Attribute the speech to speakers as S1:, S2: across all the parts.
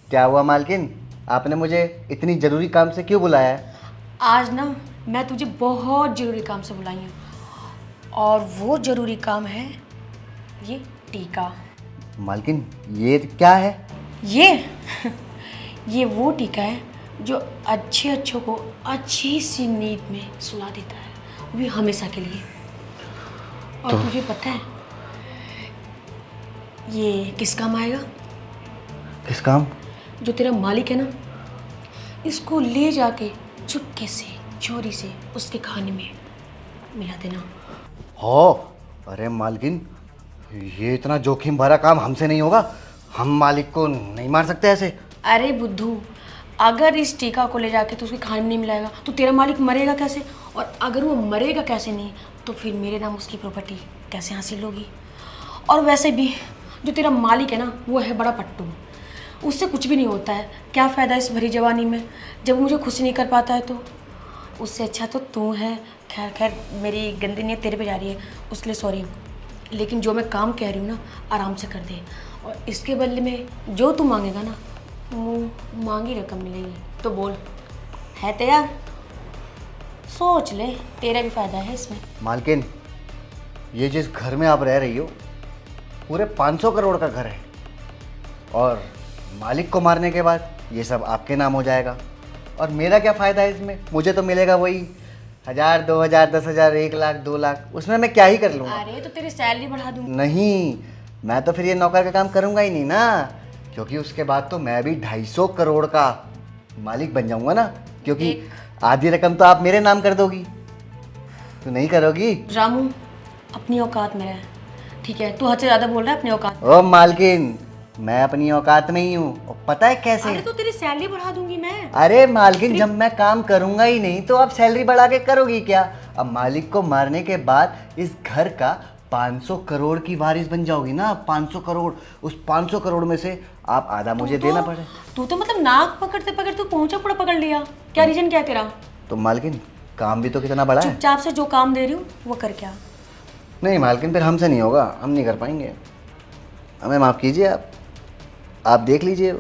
S1: क्या हुआ मालकिन? आपने मुझे इतनी ज़रूरी काम से क्यों बुलाया है?
S2: आज ना मैं तुझे बहुत ज़रूरी काम से बुलाई हूँ और वो ज़रूरी काम है ये टीका।
S1: मालकिन, ये क्या है?
S2: ये ये वो टीका है जो अच्छे अच्छों को अच्छी सी नींद में सुला देता है, वो भी हमेशा के लिए। और तुझे पता है ये किस काम आएगा?
S1: किस काम?
S2: जो तेरा मालिक है ना, इसको ले जाके चुपके से चोरी से उसके खाने में मिला देना।
S1: हो, अरे मालकिन, ये इतना जोखिम भरा काम हमसे नहीं होगा। हम मालिक को नहीं मार सकते ऐसे।
S2: अरे बुद्धू, अगर इस टीका को ले जाके तो उसके खाने में नहीं मिलाएगा तो तेरा मालिक मरेगा कैसे? और अगर वो मरेगा कैसे नहीं तो फिर मेरे नाम उसकी प्रॉपर्टी कैसे हासिल होगी? और वैसे भी जो तेरा मालिक है ना, वो है बड़ा पट्टू। उससे कुछ भी नहीं होता है। क्या फ़ायदा इस भरी जवानी में जब मुझे खुश नहीं कर पाता है तो? उससे अच्छा तो तू है। खैर खैर, मेरी गंदी नीयत तेरे पे जा रही है, उसके लिए सॉरी। लेकिन जो मैं काम कह रही हूँ ना, आराम से कर दे। और इसके बदले में जो तू मांगेगा ना, मुँह मांगी रकम मिलेगी। तो बोल, है तैयार? सोच ले, तेरा भी फ़ायदा है इसमें।
S1: मालकिन, ये जिस घर में आप रह रही हो पूरे 500 करोड़ का घर है, और मालिक को मारने के बाद ये सब आपके नाम हो जाएगा। और मेरा क्या फ़ायदा है इसमें? मुझे तो मिलेगा वही 1000, 2000, 10,000, 1 लाख, 2 लाख। उसमें मैं क्या ही कर लूँगा?
S2: अरे तो तेरी सैलरी बढ़ा दूँ।
S1: नहीं, मैं तो फिर ये नौकर का काम करूँगा ही नहीं ना, क्योंकि उसके बाद तो मैं भी 250 करोड़ का मालिक बन जाऊँगा ना, क्योंकि आधी रकम तो आप मेरे नाम कर दोगी। तो नहीं करोगी?
S2: रामू, अपनी औकात में रह, ठीक है? तू हद से ज़्यादा बोल रहा है अपनी औकात।
S1: ओ मालकिन, मैं अपनी औकात में ही हूँ। और पता है कैसे?
S2: अरे तो तेरी सैलरी बढ़ा दूंगी मैं।
S1: अरे मालकिन, जब मैं काम करूंगा ही नहीं तो आप सैलरी बढ़ा के करोगी क्या? अब मालिक को मारने के बाद इस घर का 500 करोड़ की वारिस बन जाओगी ना। 500 करोड़, उस 500 करोड़ में से आप आधा मुझे देना पड़े।
S2: तू तो मतलब नाक पकड़ते पकड़ते तू पहुंचा पूरा पकड़ लिया। क्या रीजन क्या है तेरा?
S1: तो मालकिन, काम भी तो कितना बड़ा है।
S2: चुपचाप से जो काम दे रही हूँ वो कर क्या।
S1: नहीं मालकिन, फिर हमसे नहीं होगा, हम नहीं कर पाएंगे। हमें माफ़ कीजिए आप देख लीजिए।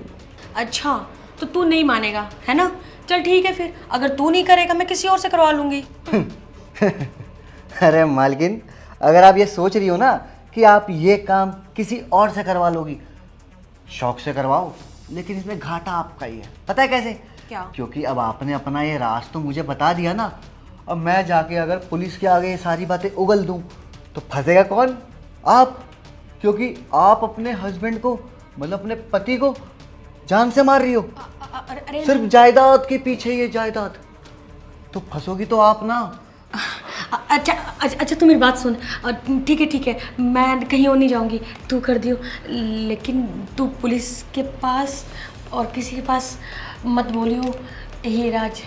S2: अच्छा, तो तू नहीं मानेगा है ना? चल ठीक है, फिर अगर तू नहीं करेगा मैं किसी और से करवा लूंगी।
S1: अरे मालकिन, अगर आप ये सोच रही हो ना कि आप ये काम किसी और से करवा लोगी, शौक से करवाओ, लेकिन इसमें घाटा आपका ही है। पता है कैसे?
S2: क्या?
S1: क्योंकि अब आपने अपना ये राज तो मुझे बता दिया ना। अब मैं जाके अगर पुलिस के आगे ये सारी बातें उगल दूं तो फंसेगा कौन? आप। क्योंकि आप अपने हस्बैंड को, मतलब अपने पति को जान से मार रही हो,
S2: अरे
S1: सिर्फ जायदाद के पीछे। ये जायदाद तो फंसोगी तो आप ना।
S2: अच्छा अच्छा अच्छा, तू मेरी बात सुन। ठीक है, मैं कहीं और नहीं जाऊंगी, तू कर दियो। लेकिन तू पुलिस के पास और किसी के पास मत बोलियो ये राज।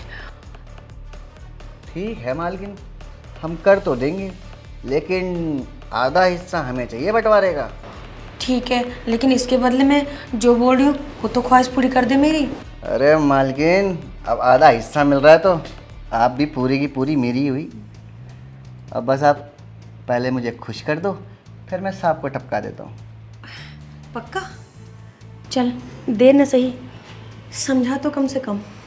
S1: ठीक है मालकिन, हम कर तो देंगे, लेकिन आधा हिस्सा हमें चाहिए बंटवारे का।
S2: ठीक है, लेकिन इसके बदले में जो बोल रही हूँ वो तो ख्वाहिश पूरी कर दे मेरी।
S1: अरे मालकिन, अब आधा हिस्सा मिल रहा है तो आप भी पूरी की पूरी मेरी हुई। अब बस आप पहले मुझे खुश कर दो, फिर मैं सांप को टपका देता हूँ।
S2: पक्का? चल, देर न सही, समझा तो कम से कम।